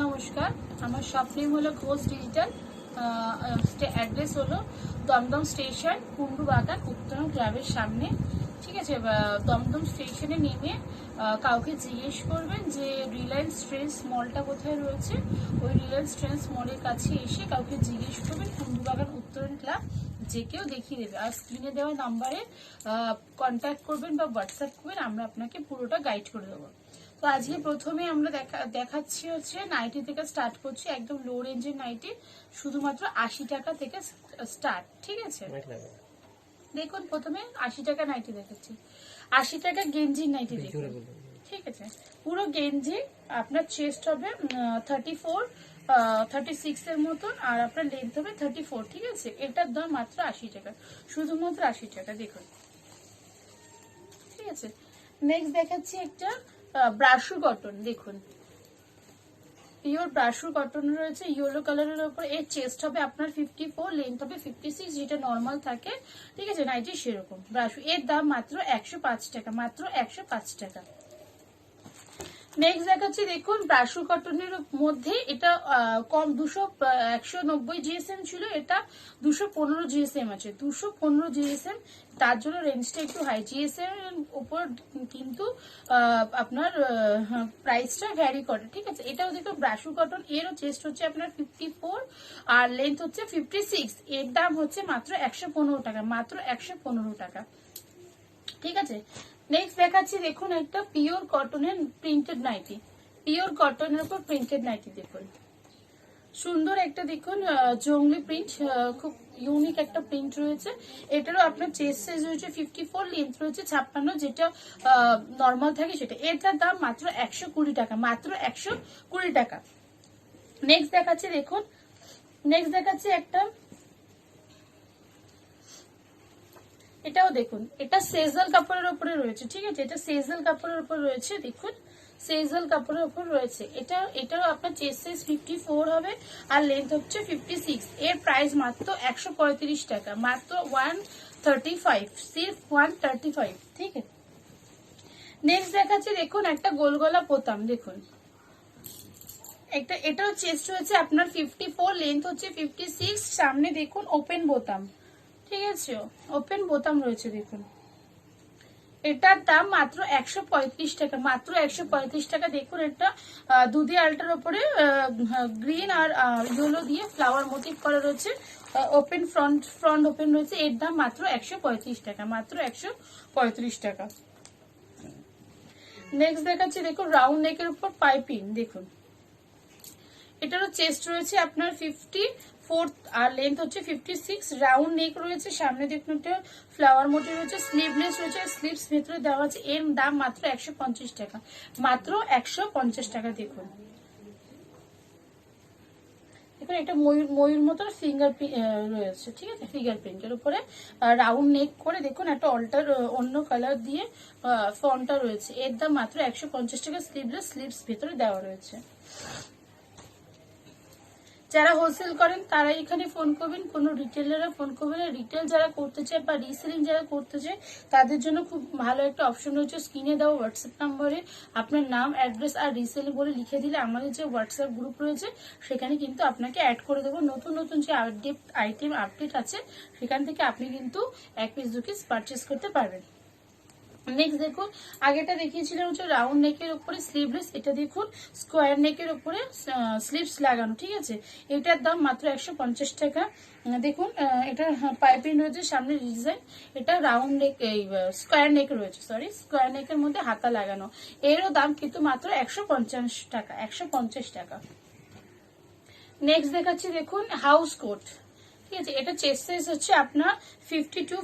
নমস্কার, আমার shop name হলো ঘোষ ডিজিটাল। অ্যাড্রেস হলো দমদম স্টেশন, কুন্ডু বাগান, উত্তরণ ক্লাবের সামনে। ঠিক আছে, দমদম স্টেশনে নেমে কাউকে জিজ্ঞেস করবেন যে রিলায়েন্স ট্রেন্ডস মলটা কোথায় রয়েছে। ওই রিলায়েন্স ট্রেন্ডস মলের কাছে এসে কাউকে জিজ্ঞেস করবেন কুন্ডু বাগান উত্তরণ ক্লাব, যে কেউ দেখিয়ে দেবে। আর স্ক্রিনে দেওয়া নাম্বারে কন্ট্যাক্ট করবেন বা হোয়াটসঅ্যাপ করবেন, আমরা আপনাকে পুরোটা গাইড করে দেবো। তো আজকে প্রথমে আমরা দেখাচ্ছি হচ্ছে নাইটি থেকে স্টার্ট করছি, একদম লো রেঞ্জের নাইটি, শুধুমাত্র 80 টাকা থেকে স্টার্ট। ঠিক আছে, দেখুন প্রথমে 80 টাকা নাইটি দেখাচ্ছি। 80 টাকা গেঞ্জির নাইটি দেখুন। ঠিক আছে, পুরো গেঞ্জি, আপনার চেস্ট হবে 36 এর মতন, আর আপনার লেন্থ হবে 34। ঠিক আছে, এটার দাম মাত্র 80 টাকা, শুধুমাত্র 80 টাকা দেখুন। ঠিক আছে, নেক্সট দেখাচ্ছি একটা ব্রাশু কটন। দেখুন, পিওর ব্রাশু কটন রয়েছে ইয়েলো কালারের উপর। এর চেস্ট হবে আপনার 54, লেন্থ হবে 56, যেটা নর্মাল থাকে। ঠিক আছে, নাইটি সেরকম ব্রাশু। এর দাম মাত্র 105 টাকা, মাত্র 105 টাকা। নেক্সট দেখাচ্ছি, দেখুন ব্রাশু কটনের মধ্যে এটা কম 190 জিএসএম ছিল, এটা 215 জিএসএম আছে। 215 জিএসএম, তার জন্য রেঞ্জটা একটু হাই। জিএসএম এর উপর কিন্তু আপনার প্রাইসটা ভ্যারি করে। ঠিক আছে, এটাও দেখুন ব্রাশু কটন, এরও চেস্ট হচ্ছে আপনার 54 আর লেন্থ হচ্ছে 56। এর দাম হচ্ছে মাত্র 115 টাকা, মাত্র 115 টাকা। ঠিক আছে, নেক্সট দেখাচ্ছি, দেখুন একটা পিওর কটনের প্রিন্টেড নাইটি। পিওর কটনের উপর প্রিন্টেড নাইটি দেখুন, সুন্দর একটা দেখুন জংলি প্রিন্ট, খুব ইউনিক একটা প্রিন্ট রয়েছে। এটারও আপনার চেস্ট সাইজ রয়েছে 54, লেন্থ রয়েছে 56, যেটা নর্মাল থাকে সেটা। এটার দাম মাত্র 120 টাকা, মাত্র 120 টাকা। নেক্সট দেখাচ্ছি, দেখুন নেক্সট দেখাচ্ছি একটা, এটাও দেখুন, এটা সেজল কাপড়ের উপরে রয়েছে। ঠিক আছে, এটা সেজল কাপড়ের উপর রয়েছে, দেখুন সেজল কাপড়ের উপর রয়েছে। এটাও আপনার চেস্ট সাইজ 54 হবে আর লেন্থ হচ্ছে 56। এর প্রাইস মাত্র 135 টাকা, মাত্র 135, সির্ফ 135। ঠিক আছে, নেক্সট দেখাচ্ছি, দেখুন একটা গোল গলা পোতাম। দেখুন এটাও চেস্ট হচ্ছে আপনার 54, লেন্থ হচ্ছে 56, সামনে দেখুন ওপেন বোতাম। ঠিক আছে, ওপেন বোতাম রয়েছে দেখুন। এটার দাম মাত্র 135 টাকা, মাত্র 135 টাকা। দেখুন এটা দুধি আলটার উপরে গ্রিন আর ইয়েলো দিয়ে ফ্লাওয়ার মোটিভ করা রয়েছে, ওপেন ফ্রন্ট ওপেন রয়েছে। এর দাম মাত্র 135 টাকা, মাত্র 135 টাকা। নেক্সট দেখাচ্ছি, দেখুন রাউন্ড নেকের উপর পাইপিং। দেখুন এটারও চেস্ট রয়েছে আপনার 54 আর লেন্থ হচ্ছে 56, রাউন্ড নেক রয়েছে। সামনে দেখুন একটা ফ্লাওয়ার মোটিভ রয়েছে, স্লিভলেস রয়েছে, স্লিভস ভেতরে দেওয়া আছে। এর দাম মাত্র 150 টাকা, মাত্র 150 টাকা। দেখুন দেখুন এটা ময়ূর মতো ফিঙ্গার রয়েছে। ঠিক আছে, ফিঙ্গার প্রিন্টের উপরে রাউন্ড নেক করে দেখুন একটা অল্টার অন্য কালার দিয়ে ফন্টটা রয়েছে। এর দাম মাত্র 150 টাকা, স্লিভলেস, স্লিভস ভেতরে দেওয়া রয়েছে। যারা হোলসেল করেন তারা এখানে ফোন করবেন, কোনো রিটেলাররা ফোন করবেন। রিটেল যারা করতে চায় বা রিসেলিং যারা করতে চায় তাদের জন্য খুব ভালো একটা অপশন রয়েছে। স্ক্রিনে দেওয়া হোয়াটসঅ্যাপ নাম্বারে আপনার নাম, অ্যাড্রেস আর রিসেলিং বলে লিখে দিলে আমাদের যে হোয়াটসঅ্যাপ গ্রুপ রয়েছে সেখানে কিন্তু আপনাকে অ্যাড করে দেবো। নতুন নতুন যে আইটেম আপডেট আছে সেখান থেকে আপনি কিন্তু 1 পিস 2 পিস পারচেস করতে পারবেন। নেক্সট দেখুন, আগেটা দেখিয়েছিলাম হচ্ছে রাউন্ড নেকের উপরে স্লিভলেস, এটা দেখুন স্কোয়ার নেকের উপরে স্লিভস লাগানো। ঠিক আছে, এটার দাম মাত্র 150 টাকা। দেখুন এটা পাইপিং রয়েছে, সামনে ডিজাইন। এটা রাউন্ড নেক, এই স্কোয়ার নেক রয়েছে, সরি স্কোয়ার নেকের মধ্যে হাতা লাগানো। এরও দাম কিন্তু মাত্র 150 টাকা, 150 টাকা। নেক্সট দেখাচ্ছি, দেখুন হাউস কোট। ঠিক আছে, এটা চেস্ট সাইজ হচ্ছে আপনার 52,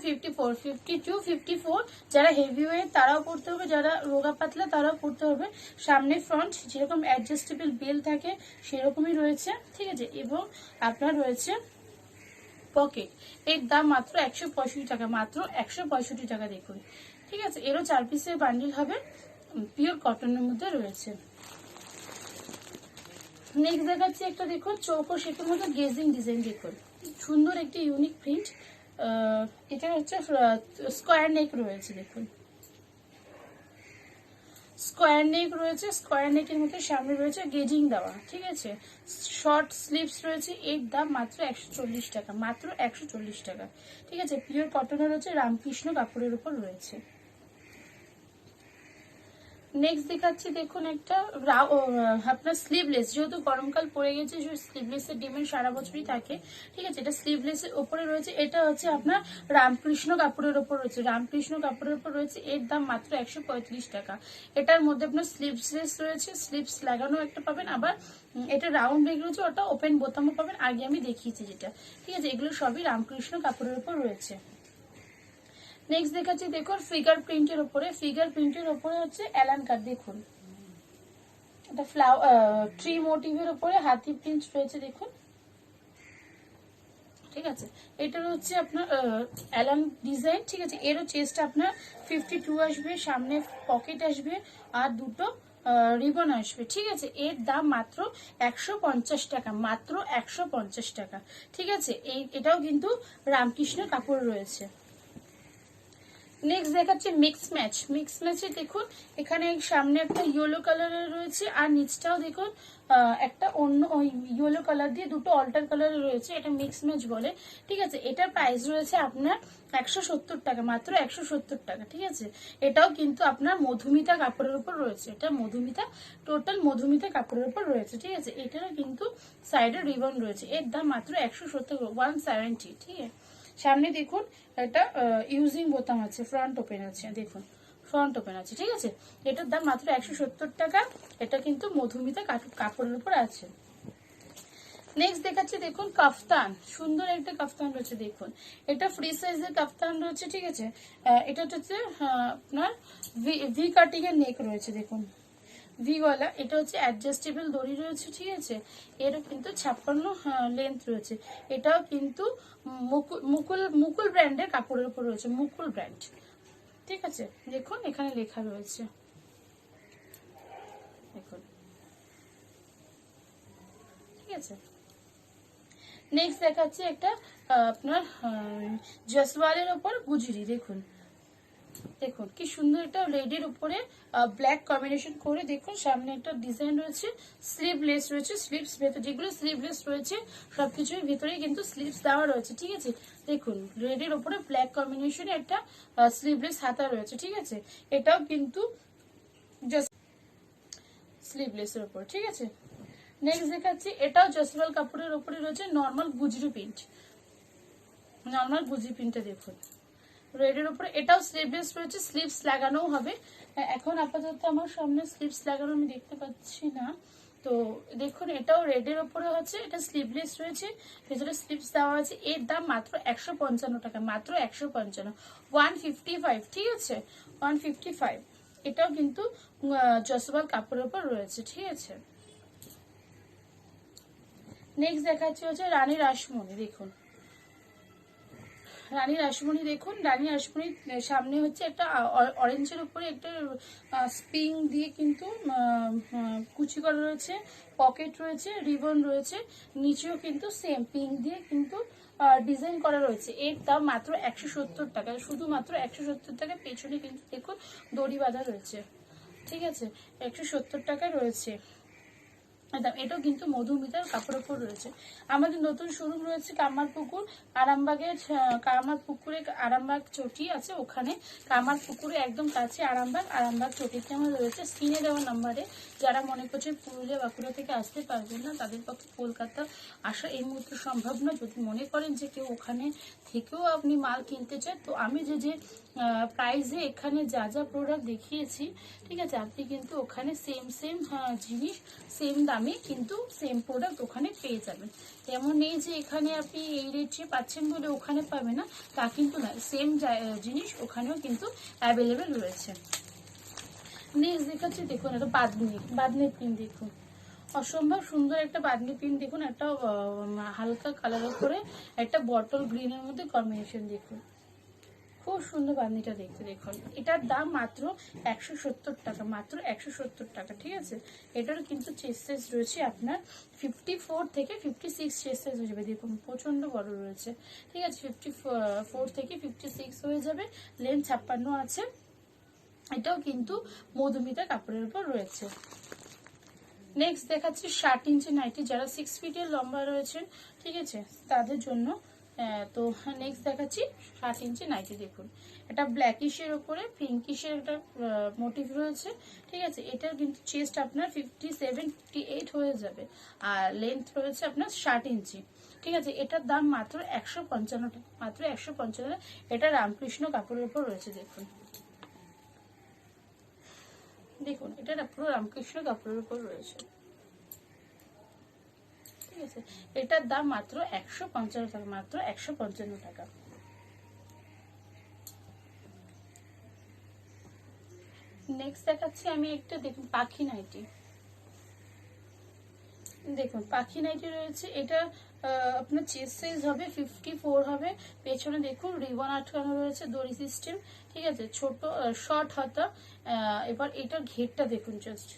54। যারা হেভি ওয়েট তারাও পড়তে হবে, যারা রোগা পাতলা তারাও পড়তে হবে। সামনে ফ্রন্ট যেরকম অ্যাডজাস্টেবল বেল থাকে সেরকমই রয়েছে। ঠিক আছে, এবং আপনার রয়েছে পকেট। এর দাম মাত্র 165 টাকা, মাত্র 165 টাকা। দেখুন ঠিক আছে, এরও 4 পিসের বান্ডিল হবে, পিওর কটনের মধ্যে রয়েছে। নেক্সট দেখাচ্ছি একটা, দেখুন চৌকো শেপের মধ্যে গেজিং ডিজাইন। দেখুন সুন্দর একটি ইউনিক প্রিন্ট, এটা হচ্ছে স্কোয়ার নেক রয়েছে। দেখুন স্কোয়ার নেক রয়েছে, স্কোয়ার নেকের মধ্যে সামনে রয়েছে গেজিং দেওয়া, ঠিক আছে। শর্ট স্লিভস রয়েছে, এর দাম মাত্র 140 টাকা, মাত্র 140 টাকা, ঠিক আছে। পিওর কটনের রয়েছে, রামকৃষ্ণ কাপড়ের উপর রয়েছে। নেক্সট দেখাচ্ছি দেখুন একটা আপনার স্লিভলেস, যেহেতু গরমকাল পড়ে গেছে, স্লিভলেসের ডিমান্ড সারা বছরই থাকে, ঠিক আছে। এটা স্লিভলেসের ওপরে রয়েছে, এটা হচ্ছে আপনার রামকৃষ্ণ কাপড়ের ওপর রয়েছে, রামকৃষ্ণ কাপড়ের ওপর রয়েছে, এর দাম মাত্র 135 টাকা। এটার মধ্যে আপনার স্লিভলেস রয়েছে, স্লিভস লাগানো একটা পাবেন, আবার এটা রাউন্ড নেক রয়েছে, ওটা ওপেন বোতামও পাবেন, আগে আমি দেখিয়েছি যেটা, ঠিক আছে। এগুলো সবই রামকৃষ্ণ কাপড়ের ওপর রয়েছে। নেক্সট দেখাচ্ছি দেখুন ফিগার প্রিন্টের উপরে, ফিগার প্রিন্টের উপরে হচ্ছে অ্যালান কাট, দেখুন এটা ট্রি মোটিভের উপরে হাতি প্রিন্ট রয়েছে, দেখুন, ঠিক আছে। এটার হচ্ছে আপনার অ্যালান ডিজাইন, ঠিক আছে। এরও চেস্ট আপনার 52 আসবে, সামনে পকেট আসবে, আর দুটো রিবন আসবে, ঠিক আছে। এর দাম মাত্র 150 টাকা, মাত্র 150 টাকা, ঠিক আছে। এটাও কিন্তু রামকৃষ্ণের কাপড় রয়েছে। নেক্সট দেখাচ্ছি মিক্স ম্যাচ, মিক্স ম্যাচে দেখুন এখানে সামনে একটা ইয়েলো কালারের রয়েছে, আর নিচটাও দেখুন একটা অন্য ইয়েলো কালার দিয়ে দুটো অল্টার কালারের রয়েছে, এটা মিক্স ম্যাচ বলে, ঠিক আছে। এটার প্রাইস রয়েছে আপনার 170 টাকা, মাত্র 170 টাকা, ঠিক আছে। এটাও কিন্তু আপনার মধুমিতা কাপড়ের উপর রয়েছে, এটা মধুমিতা, টোটাল মধুমিতা কাপড়ের উপর রয়েছে, ঠিক আছে। এটারও কিন্তু সাইডে রিবন রয়েছে, এর দাম মাত্র 170, 170, ঠিক আছে। সামনে দেখুন এটা ইউজিং বোতাম আছে, ফ্রন্ট ওপেন আছে, দেখুন ফ্রন্ট ওপেন আছে, ঠিক আছে। এটার দাম মাত্র 170 টাকা, এটা কিন্তু মধুমিতা কাপড়ের উপর আছে। নেক্সট দেখাচ্ছি দেখুন কাফতান, সুন্দর একটা কাফতান রয়েছে, দেখুন এটা ফ্রি সাইজের কাফতান রয়েছে, ঠিক আছে। এটা হচ্ছে আপনার ভি কাটিং এর নেক রয়েছে, দেখুন ভি গলা, এটা হচ্ছে অ্যাডজাস্টেবল দড়ি রয়েছে, ঠিক আছে। এরও কিন্তু 56 লেন্থ রয়েছে, এটাও কিন্তু মুকুল ব্র্যান্ডের কাপড়ের উপর রয়েছে, মুকুল ব্র্যান্ড, ঠিক আছে। দেখুন এখানে লেখা রয়েছে, দেখুন, ঠিক আছে। নেক্সট দেখাচ্ছি একটা আপনার জসওয়ালের উপর গুজরি, দেখুন, দেখুন কি সুন্দর, একটা লেডির উপরে ব্ল্যাক কম্বিনেশন করে, দেখুন সামনে একটা ডিজাইন রয়েছে, স্লিভলেস রয়েছে, স্লিভস ভেতরে যেগুলো স্লিভলেস রয়েছে সবকিছুর ভিতরে কিন্তু স্লিভস দেওয়া রয়েছে, ঠিক আছে। দেখুন রেডের উপরে ব্ল্যাক কম্বিনেশনে একটা স্লিভলেস হাতা রয়েছে, ঠিক আছে। এটাও কিন্তু জাস্ট স্লিভলেসের উপর, ঠিক আছে। নেক্সট দেখাচ্ছি এটাও জসওয়াল কাপড়ের উপরে রয়েছে, normal Gujri print, normal Gujri প্রিন্টটা দেখুন রেডের উপরে, এটাও স্লিভলেস রয়েছে, স্লিভস লাগানোও হবে। এখন আপাতত আমার সামনে স্লিভস লাগানো আমি দেখতে পাচ্ছি না, তো দেখুন এটাও রেডের উপরে হচ্ছে, এটা স্লিভলেস রয়েছে, ভেতরে স্লিভস দেওয়া আছে, এর দাম মাত্র 155 টাকা, মাত্র 155, 155, ঠিক আছে, 155। এটাও কিন্তু জসওয়াল কাপড়ের উপর রয়েছে, ঠিক আছে। নেক্সট দেখাচ্ছি হচ্ছে রানী রাসমণি, দেখুন রানী রাসমণি, দেখুন রানী রাসমণির সামনে হচ্ছে একটা অরেঞ্জের উপরে একটা স্প্রিং দিয়ে কিন্তু কুচি করা রয়েছে, পকেট রয়েছে, রিবন রয়েছে, নিচেও কিন্তু সেম পিঙ্ক দিয়ে কিন্তু ডিজাইন করা রয়েছে, এর দাম মাত্র 170 টাকা, শুধুমাত্র 170 টাকা। পেছনে কিন্তু দেখুন দড়ি বাঁধা রয়েছে, ঠিক আছে, 170 টাকা রয়েছে। এটাও কিন্তু মধুমিতার কাপড়ের উপর রয়েছে। আমাদের নতুন শোরুম রয়েছে কামারপুকুর, আরামবাগের কামারপুকুরে আরামবাগ চটি আছে, ওখানে কামারপুকুরে একদম কাছে আরামবাগ চটিতে আমার রয়েছে। স্ক্রিনে দেওয়া নাম্বারে যারা মনে করছে পুরুলিয়া বাঁকুড়া থেকে আসতে পারবেন না, তাদের পক্ষে কলকাতা আসা এই মুহূর্তে সম্ভব না, যদি মনে করেন যে কেউ ওখানে থেকেও আপনি মাল কিনতে চান, তো আমি যে প্রাইসে এখানে যা যা প্রোডাক্ট দেখিয়েছি, ঠিক আছে, আপনি কিন্তু ওখানে সেম জিনিস সেম দামে কিন্তু সেম প্রোডাক্ট ওখানে পেয়ে যাবেন। এমন নেই যে এখানে আপনি এই রেটে পাচ্ছেন বলে ওখানে পাবেন না, তা কিন্তু না, সেম জিনিস ওখানেও কিন্তু অ্যাভেলেবেল রয়েছে। নেক্সট দেখাচ্ছি দেখুন একটা বাদনি পিন, দেখুন অসম্ভব সুন্দর একটা বাদনি পিন, দেখুন একটা হালকা কালারের করে একটা বটল গ্রিনের মধ্যে কম্বিনেশন, দেখুন খুব সুন্দর বাদনিটা দেখতে, দেখুন এটার দাম মাত্র 170 টাকা, মাত্র 170 টাকা, ঠিক আছে। এটার কিন্তু চেস্ট সাইজ রয়েছে আপনার 54 থেকে 56 চেস্ট সাইজ হয়ে যাবে, দেখুন প্রচন্ড বড় রয়েছে, ঠিক আছে, 54 থেকে 56 হয়ে যাবে, লেন্থ 56 আছে, এটাও কিন্তু মধুমিতা কাপড়ের উপর রয়েছে। নেক্সট দেখাচ্ছি 60 ইঞ্চি নাইটি, যারা 6 ফিটের লম্বা রয়েছেন, ঠিক আছে, তাদের জন্য। তো নেক্সট দেখাচ্ছি 60 ইঞ্চি নাইটি। দেখুন এটা ব্ল্যাকিশের উপরে পিঙ্কিশের একটা মোটিভ রয়েছে, ঠিক আছে। এটার কিন্তু চেস্ট আপনার 57-58 হয়ে যাবে, আর লেন্থ রয়েছে আপনার 60 ইঞ্চি, ঠিক আছে। এটার দাম মাত্র 155 টাকা, মাত্র 155। এটা রামকৃষ্ণ কাপড়ের উপর রয়েছে। দেখুন দেখুন এটা পুরো রামকৃষ্ণ কাপড়ের উপর রয়েছে, ঠিক আছে। এটার দাম মাত্র 155 টাকা, মাত্র 155 টাকা। নেক্সট দেখাচ্ছি আমি একটা, দেখুন পাখি নাইটি। দেখুন পাখি নাইটি রয়েছে, এটা আপনার চেস্ট সাইজ হবে 54 হবে। পেছনে দেখুন রিবন আটকানো রয়েছে, দড়ি সিস্টেম, ঠিক আছে। ছোট শর্ট হাতা। এবার এটার ঘেরটা দেখুন জাস্ট,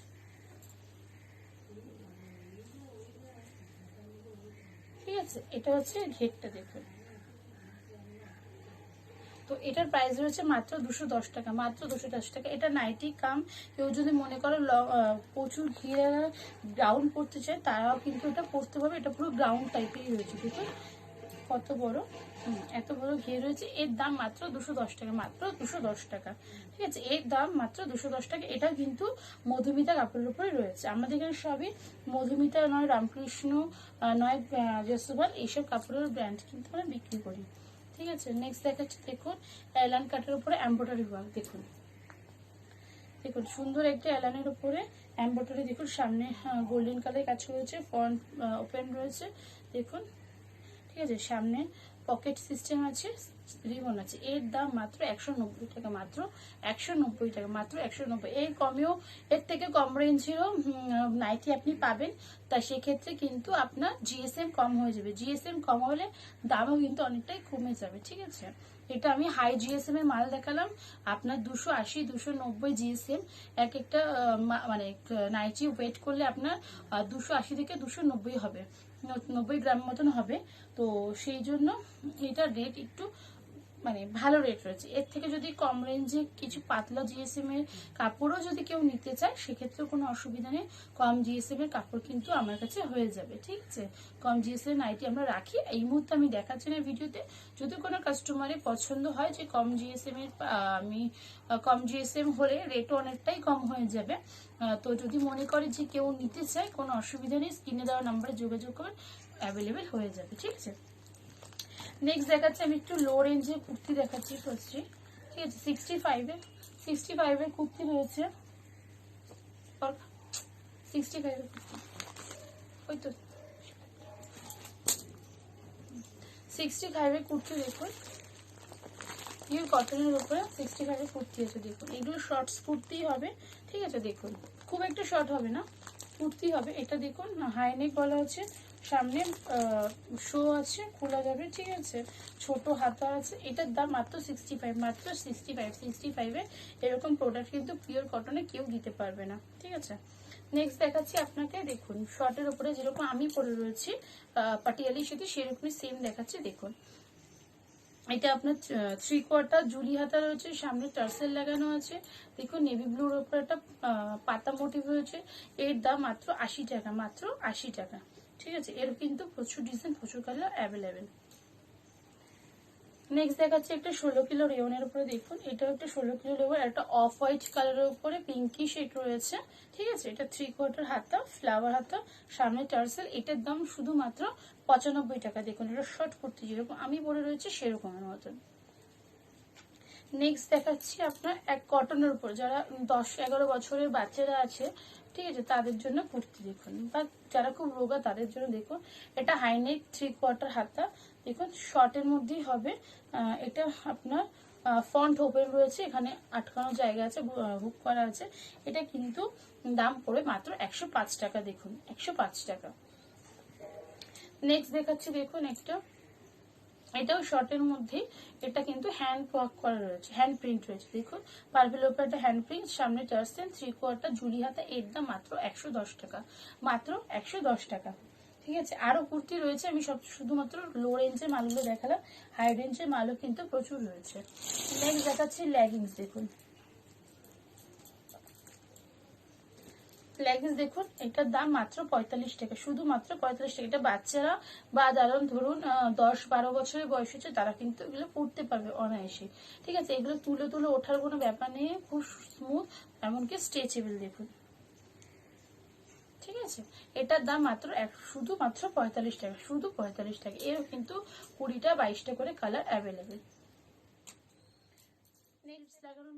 ঠিক আছে। এটা হচ্ছে ঘেরটা, দেখুন। তো এটার প্রাইস রয়েছে মাত্র 210 টাকা, মাত্র 210 টাকা। এটা নাইটি কাম, কেউ যদি মনে করো প্রচুর ঘিরে গ্রাউন্ড করতে চায়, তারাও কিন্তু এটা পরতে পারবে। এটা পুরো গ্রাউন্ড টাইপেরই রয়েছে, দেখুন কত বড়, এত বড় ঘের রয়েছে। এর দাম মাত্র 210 টাকা, মাত্র 210 টাকা, ঠিক আছে। এর দাম মাত্র 210 টাকা। এটা কিন্তু মধুমিতা কাপড়ের উপরে রয়েছে। আমাদের এখানে সবই মধুমিতা, নয় রামকৃষ্ণ, নয় জেসুবাল, এইসব কাপড়ের ব্র্যান্ড কিন্তু আমরা বিক্রি করি, ঠিক আছে। নেক্সট দেখাচ্ছি, দেখুন অ্যালান কাটের উপরে এমব্রয়ডারি ওয়ার্ক। দেখুন দেখুন সুন্দর একটা অ্যালানের উপরে এমব্রয়ডারি। দেখুন সামনে গোল্ডেন কালার কাজ রয়েছে, ফ্রন্ট ওপেন রয়েছে, দেখুন, ঠিক আছে। সামনে পকেট সিস্টেম আছে, রিবন আছে। এর দাম মাত্র 190 টাকা, মাত্র 190 টাকা, মাত্র 190। এর কমেও, এর থেকে কম রেঞ্জেরও নাইটি আপনি পাবেন। তা সেক্ষেত্রে কিন্তু আপনার জিএসএম কম হয়ে যাবে, জিএসএম কম হলে দামও কিন্তু অনেকটাই কমে যাবে, ঠিক আছে। এটা আমি হাই জিএসএম এর মাল দেখালাম, আপনার 280 290 জিএসএম। এক একটা মানে নাইটি ওয়েট করলে আপনার 280 থেকে 290 হবে, 90 গ্রাম মতন হবে। তো সেই জন্য এটার রেট একটু মানে ভালো রেট রয়েছে। এর থেকে যদি কম রেঞ্জে কিছু পাতলা জিএসএম এর কাপড়ও যদি কেউ নিতে চায়, সেক্ষেত্রে কোনো অসুবিধা নেই। কম জিএসএম এর কাপড় কিন্তু আমার কাছে হয়ে যাবে, ঠিক আছে। কম জিএসএম এর নাইটি আমরা রাখি। এই মুহূর্তে আমি দেখাচ্ছি না ভিডিওতে। যদি কোনো কাস্টমারের পছন্দ হয় যে কম জিএসএম এর আমি কম জিএসএম হলে রেটও অনেকটাই কম হয়ে যাবে, তো যদি মনে করে যে কেউ নিতে চায়, কোনো অসুবিধা নেই, স্ক্রিনে দেওয়া নাম্বারে যোগাযোগ করবেন, অ্যাভেলেবেল হয়ে যাবে, ঠিক আছে। নেক্সট দেখাচ্ছি আমি একটু লো রেঞ্জের কুর্তি দেখাচ্ছি ফার্স্টে, ঠিক আছে। 65 এর কুর্তি রয়েছে, 65 এর কুর্তি, ওই তো 65 এর কুর্তি। দেখুন পিওর কটনের উপরে 65 এর কুর্তি আছে। দেখুন এগুলো শর্টস কুর্তি হবে, ঠিক আছে। দেখুন খুব একটা শর্ট হবে না, কুর্তি হবে। এটা দেখুন হাই নেক বলা আছে, সামনে শো আছে, খোলা যাবে, ঠিক আছে। ছোট হাতা আছে। এটার দাম মাত্র 65, মাত্র 65 এরকম প্রোডাক্ট কিন্তু পিওর কটনে কেউ দিতে পারবে না, ঠিক আছে। নেক্সট দেখাচ্ছি আপনাকে, দেখুন শর্টের উপরে যেরকম আমি পরে রয়েছি পাটিয়ালির সাথে, সেরকমই সেম দেখাচ্ছি। দেখুন এটা আপনার 3/4 জুলি হাতা রয়েছে, সামনে টার্সেল লাগানো আছে। দেখুন নেভি ব্লুর উপর একটা পাতা মোটিভ রয়েছে। এর দাম মাত্র 80 টাকা, মাত্র 80 টাকা, ঠিক আছে। এর কিন্তু প্রচুর ডিজাইন, প্রচুর কালার অ্যাভেলেবেল। নেক্সট দেখাচ্ছি একটা 16 কিলো রেওনের উপরে। দেখুন এটাও একটা 16 কিলো রেওন, একটা অফ হোয়াইট কালারের উপরে পিঙ্কি শেড রয়েছে, ঠিক আছে। এটা 3/4 হাতা, ফ্লাওয়ার হাতা, সামনে টার্সেল। এটার দাম শুধুমাত্র 95 টাকা। দেখুন এটা শর্ট কুর্তি যেরকম আমি পরে রয়েছে সেরকমের মতন। নেক্সট দেখাচ্ছি আপনার এক কটনের উপর, যারা 10-11 বছরের বাচ্চারা আছে, ঠিক আছে, তাদের জন্য কুর্তি। দেখুন বা যারা খুব রোগা তাদের জন্য দেখুন। এটা হাইনেক 3/4 হাতা, দেখুন শর্টের মধ্যেই হবে। এটা আপনার ফ্রন্ট ওপেন রয়েছে, এখানে আটকানো জায়গা আছে, হুক করা আছে। এটা কিন্তু দাম পড়ে মাত্র 105 টাকা। দেখুন 105 টাকা। নেক্সট দেখাচ্ছি, দেখুন একটা, এটাও শর্টের মধ্যে। এটা কিন্তু হ্যান্ড ওয়ার্ক করা রয়েছে, হ্যান্ড প্রিন্ট রয়েছে। দেখুন পার্পেলের উপর একটা হ্যান্ড প্রিন্ট, সামনে টার্সেল, 3/4 জুলি হাতা। এর দাম মাত্র 110 টাকা, মাত্র 110 টাকা, ঠিক আছে। আরো কুর্তি রয়েছে, আমি সব শুধুমাত্র লো রেঞ্জের মালগুলো দেখালাম, হাই রেঞ্জের মালও কিন্তু প্রচুর রয়েছে। নেক্সট দেখাচ্ছি লেগিংস। দেখুন লেগিংস দেখুন, এটার দাম মাত্র 45 টাকা, শুধুমাত্র 45 টাকা। এটা বাচ্চারা বা ধরুন 10-12 বছরের বয়স হচ্ছে তারা কিন্তু এগুলো পরতে পারবে অনায়াসে। ঠিক আছে, এগুলো তুলে তুলে ওঠার কোনো ব্যাপার নেই, খুব স্মুথ, এমনকি স্ট্রেচেবল দেখুন। ঠিক আছে, এটার দাম মাত্র শুধুমাত্র 45 টাকা, শুধু 45 টাকা। এর কিন্তু 20টা 22টা করে কালার অ্যাভেলেবেল। নেক্সট লাগানো